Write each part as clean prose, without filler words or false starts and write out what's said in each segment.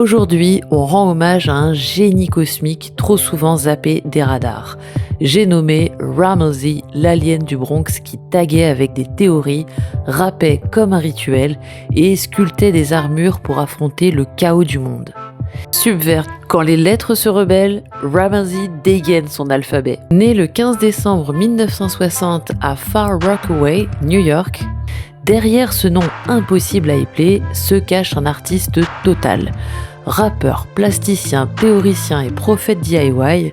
Aujourd'hui, on rend hommage à un génie cosmique trop souvent zappé des radars. J'ai nommé Rammellzee, l'alien du Bronx qui taguait avec des théories, rappait comme un rituel et sculptait des armures pour affronter le chaos du monde. Subvert. Quand les lettres se rebellent, Rammellzee dégaine son alphabet. Né le 15 décembre 1960 à Far Rockaway, New York, derrière ce nom impossible à épeler se cache un artiste total. Rappeur, plasticien, théoricien et prophète DIY,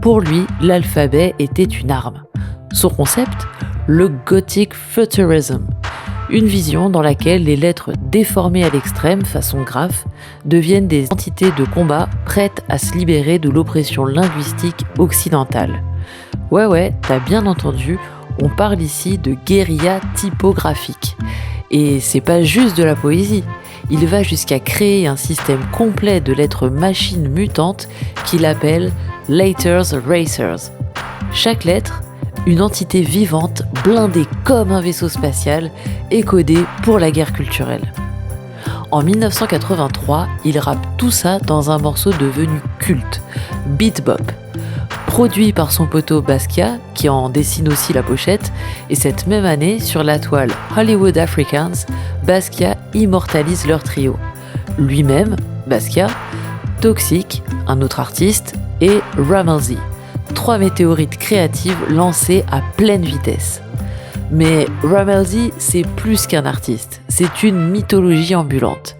pour lui, l'alphabet était une arme. Son concept, le Gothic Futurism, une vision dans laquelle les lettres déformées à l'extrême, façon graphe, deviennent des entités de combat prêtes à se libérer de l'oppression linguistique occidentale. Ouais, t'as bien entendu, on parle ici de guérilla typographique. Et c'est pas juste de la poésie. Il va jusqu'à créer un système complet de lettres machines mutantes qu'il appelle Letters Racers. Chaque lettre, une entité vivante, blindée comme un vaisseau spatial et codée pour la guerre culturelle. En 1983, il rappe tout ça dans un morceau devenu culte, Beat Bop. Produit par son poteau Basquiat, qui en dessine aussi la pochette, et cette même année, sur la toile Hollywood Africans, Basquiat immortalise leur trio. Lui-même, Basquiat, Toxic, un autre artiste, et Rammellzee, 3 météorites créatives lancées à pleine vitesse. Mais Rammellzee, c'est plus qu'un artiste, c'est une mythologie ambulante.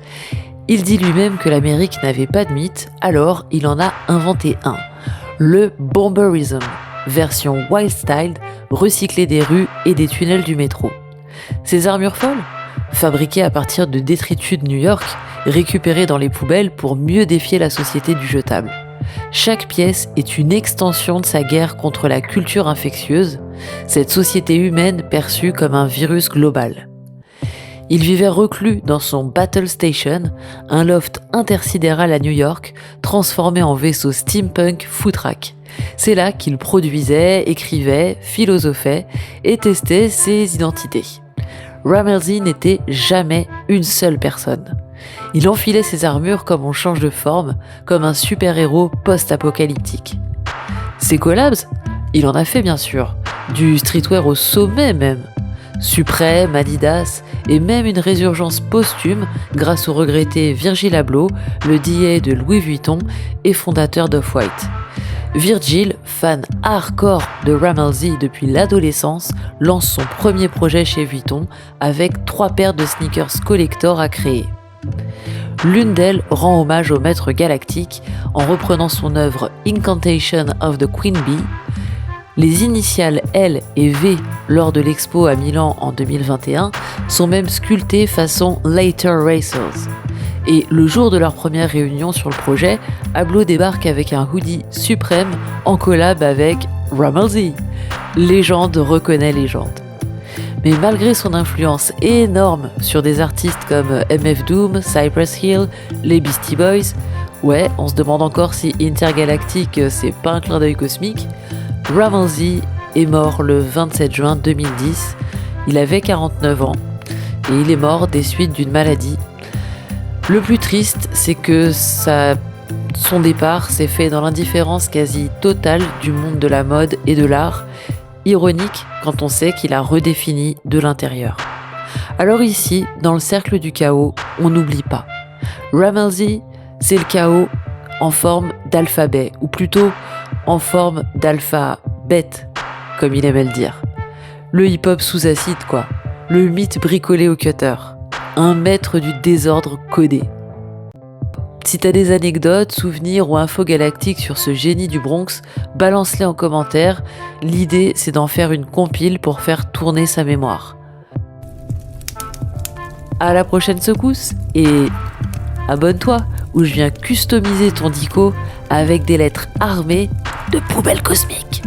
Il dit lui-même que l'Amérique n'avait pas de mythe, alors il en a inventé un. Le Bomberism, version wild style, recyclée des rues et des tunnels du métro. Ces armures folles, fabriquées à partir de détritus de New York, récupérées dans les poubelles pour mieux défier la société du jetable. Chaque pièce est une extension de sa guerre contre la culture infectieuse, cette société humaine perçue comme un virus global. Il vivait reclus dans son Battle Station, un loft intersidéral à New York, transformé en vaisseau steampunk footrack. C'est là qu'il produisait, écrivait, philosophait et testait ses identités. Rammellzee n'était jamais une seule personne. Il enfilait ses armures comme on change de forme, comme un super-héros post-apocalyptique. Ses collabs, il en a fait bien sûr, du streetwear au sommet même. Suprême, Adidas et même une résurgence posthume grâce au regretté Virgil Abloh, le DA de Louis Vuitton et fondateur d'Off-White. Virgil, fan hardcore de Rammellzee depuis l'adolescence, lance son premier projet chez Vuitton avec 3 paires de sneakers collector à créer. L'une d'elles rend hommage au maître galactique en reprenant son œuvre Incantation of the Queen Bee. Les initiales L et V lors de l'expo à Milan en 2021 sont même sculptées façon Later Racers. Et le jour de leur première réunion sur le projet, Abloh débarque avec un hoodie suprême en collab avec Rammellzee. Légende reconnaît légende. Mais malgré son influence énorme sur des artistes comme MF Doom, Cypress Hill, les Beastie Boys, ouais, on se demande encore si Intergalactic c'est pas un clin d'œil cosmique, Rammellzee est mort le 27 juin 2010. Il avait 49 ans et il est mort des suites d'une maladie. Le plus triste, c'est que son départ s'est fait dans l'indifférence quasi totale du monde de la mode et de l'art. Ironique quand on sait qu'il a redéfini de l'intérieur. Alors ici, dans le cercle du chaos, on n'oublie pas. Rammellzee, c'est le chaos en forme d'alphabet, ou plutôt en forme d'alphabet, comme il aimait le dire. Le hip-hop sous acide, quoi. Le mythe bricolé au cutter. Un maître du désordre codé. Si t'as des anecdotes, souvenirs ou infos galactiques sur ce génie du Bronx, balance-les en commentaire. L'idée, c'est d'en faire une compile pour faire tourner sa mémoire. À la prochaine secousse et abonne-toi où je viens customiser ton dico avec des lettres armées de poubelles cosmiques.